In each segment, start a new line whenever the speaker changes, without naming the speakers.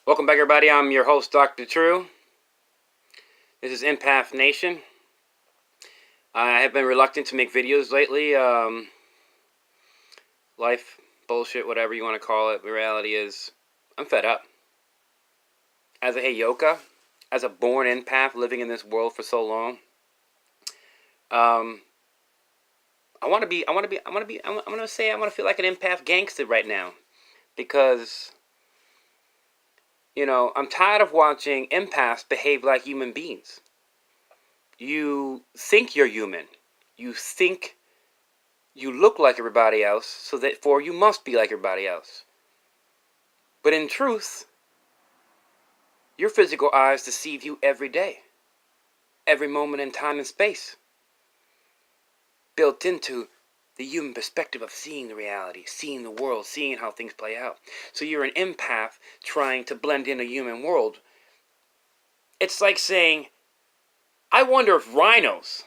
Welcome back, everybody. I'm your host, Dr. True. This is Empath Nation. I have been reluctant to make videos lately. Life, bullshit, whatever you want to call it. The reality is, I'm fed up. As a Heyoka, as a born empath living in this world for so long, I want to feel like an empath gangster right now, because I'm tired of watching empaths behave like human beings. You think you're human. You think you look like everybody else, so therefore you must be like everybody else. But in truth, your physical eyes deceive you every day, every moment in time and space. Built into the human perspective of seeing the reality, seeing the world, seeing how things play out. So you're an empath trying to blend in a human world. It's like saying, I wonder if rhinos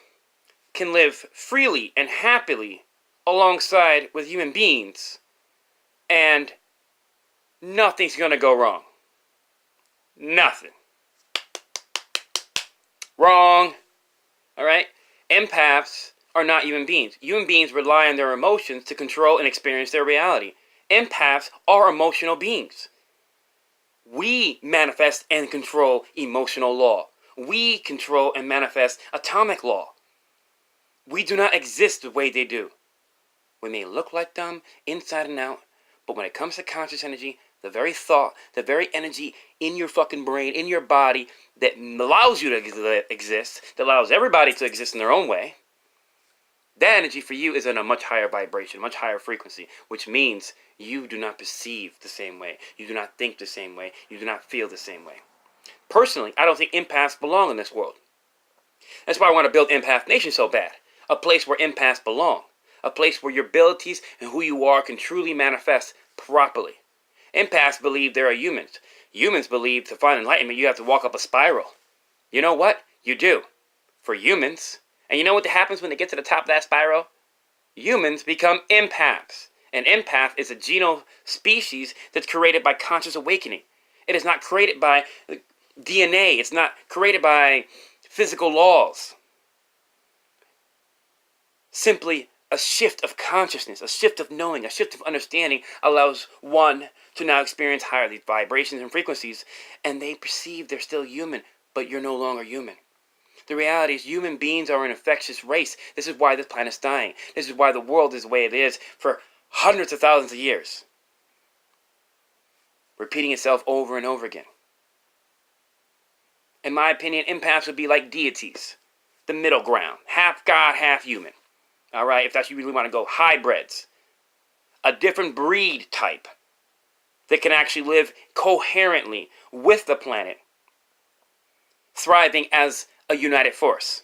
can live freely and happily alongside with human beings, and nothing's gonna go wrong. Nothing. Wrong. Alright? Empaths are not human beings. Human beings rely on their emotions to control and experience their reality. Empaths are emotional beings. We manifest and control emotional law. We control and manifest atomic law. We do not exist the way they do. We may look like them inside and out, but when it comes to conscious energy, the very thought, the very energy in your fucking brain, in your body, that allows you to exist, that allows everybody to exist in their own way, that energy for you is in a much higher vibration, much higher frequency, which means you do not perceive the same way. You do not think the same way. You do not feel the same way. Personally, I don't think empaths belong in this world. That's why I want to build Empath Nation so bad. A place where empaths belong. A place where your abilities and who you are can truly manifest properly. Empaths believe they are humans. Humans believe to find enlightenment you have to walk up a spiral. You know what? You do. For humans. And you know what happens when they get to the top of that spiral? Humans become empaths. An empath is a genome species that's created by conscious awakening. It is not created by DNA. It's not created by physical laws. Simply a shift of consciousness, a shift of knowing, a shift of understanding allows one to now experience higher these vibrations and frequencies, and they perceive they're still human, but you're no longer human. The reality is human beings are an infectious race. This is why this planet's dying. This is why the world is the way it is for hundreds of thousands of years. Repeating itself over and over again. In my opinion, empaths would be like deities. The middle ground. Half God, half human. Alright, if that's you really want to go, hybrids. A different breed type that can actually live coherently with the planet, thriving as a united force,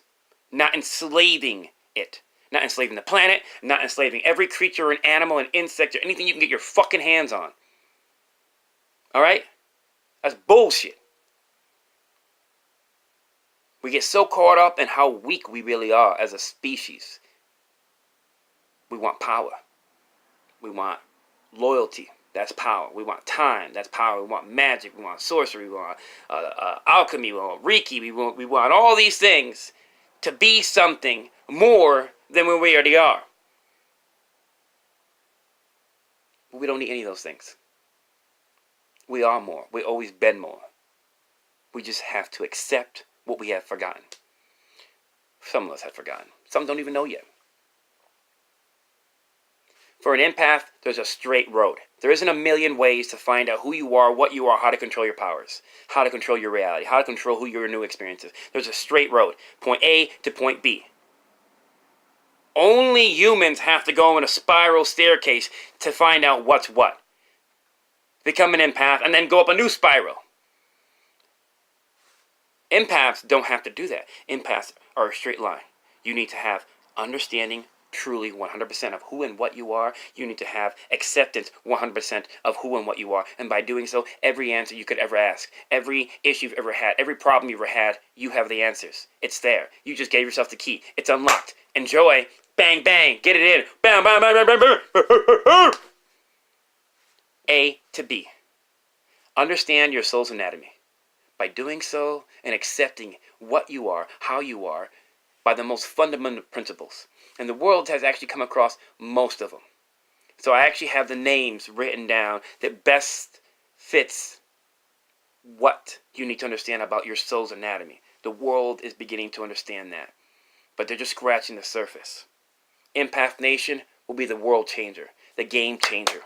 not enslaving it, not enslaving the planet, not enslaving every creature and animal and insect or anything you can get your fucking hands on. Alright? That's bullshit. We get so caught up in how weak we really are as a species. We want power. We want loyalty. That's power. We want time. That's power. We want magic. We want sorcery. We want alchemy. We want Reiki. We want all these things to be something more than what we already are. But we don't need any of those things. We are more. We've always been more. We just have to accept what we have forgotten. Some of us have forgotten. Some don't even know yet. For an empath, there's a straight road. There isn't a million ways to find out who you are, what you are, how to control your powers, how to control your reality, how to control who your new experiences. There's a straight road. Point A to point B. Only humans have to go in a spiral staircase to find out what's what. Become an empath and then go up a new spiral. Empaths don't have to do that. Empaths are a straight line. You need to have understanding, truly 100% of who and what you are. You need to have acceptance 100% of who and what you are. And by doing so, every answer you could ever ask, every issue you've ever had, every problem you've ever had, you have the answers. It's there. You just gave yourself the key. It's unlocked. Enjoy. Bang, bang. Get it in. Bam, bam, bam, bam, bam, bam. A to B. Understand your soul's anatomy. By doing so and accepting what you are, how you are, by the most fundamental principles. And the world has actually come across most of them. So I actually have the names written down that best fits what you need to understand about your soul's anatomy. The world is beginning to understand that, but they're just scratching the surface. Empath Nation will be the world changer, the game changer.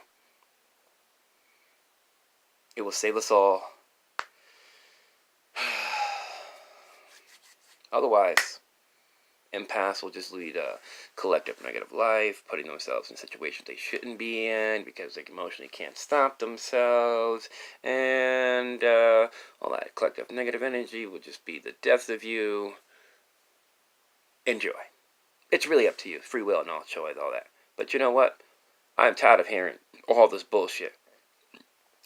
It will save us all. Otherwise, empaths will just lead a collective negative life, putting themselves in situations they shouldn't be in because they emotionally can't stop themselves, and all that collective negative energy will just be the death of you. Enjoy. It's really up to you. Free will and all choice, all that. But you know what? I'm tired of hearing all this bullshit.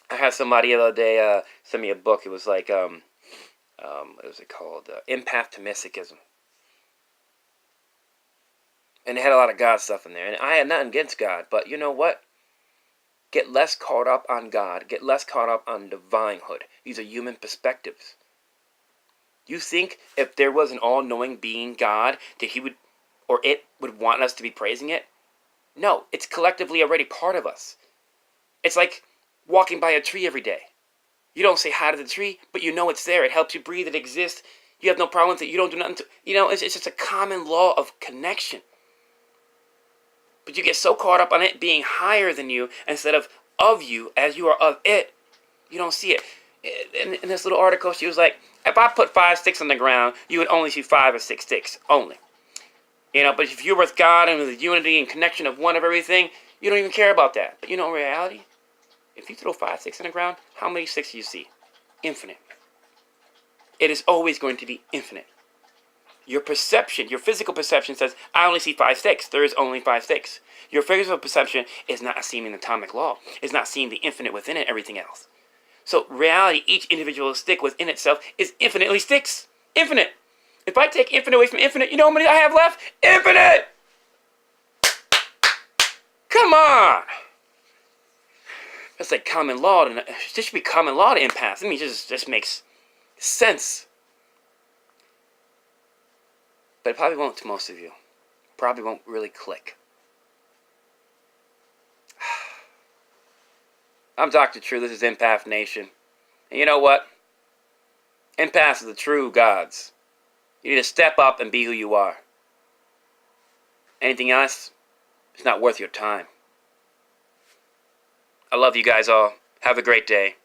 I had somebody the other day send me a book. It was like, what was it called? Empath to Masochism. And it had a lot of God stuff in there. And I had nothing against God. But you know what? Get less caught up on God. Get less caught up on divinehood. These are human perspectives. You think if there was an all-knowing being, God, that he would, or it would want us to be praising it? No, it's collectively already part of us. It's like walking by a tree every day. You don't say hi to the tree, but you know it's there. It helps you breathe. It exists. You have no problem with it. You don't do nothing to, it's just a common law of connection. But you get so caught up on it being higher than you instead of you as you are of it, you don't see it. In this little article, she was like, if I put 5 sticks on the ground, you would only see 5 or 6 sticks, only. But if you're with God and with the unity and connection of one of everything, you don't even care about that. But in reality, if you throw 5 sticks on the ground, how many sticks do you see? Infinite. It is always going to be infinite. Your perception, your physical perception says, I only see 5 sticks. There is only 5 sticks. Your physical perception is not seeing an atomic law. It's not seeing the infinite within it, everything else. So reality, each individual stick within itself is infinitely sticks. Infinite. If I take infinite away from infinite, you know how many I have left? Infinite! Come on! That's like common law. This should be common law to empaths. I mean, it just makes sense. But it probably won't to most of you. Probably won't really click. I'm Dr. True. This is Empath Nation. And you know what? Empaths are the true gods. You need to step up and be who you are. Anything else, it's not worth your time. I love you guys all. Have a great day.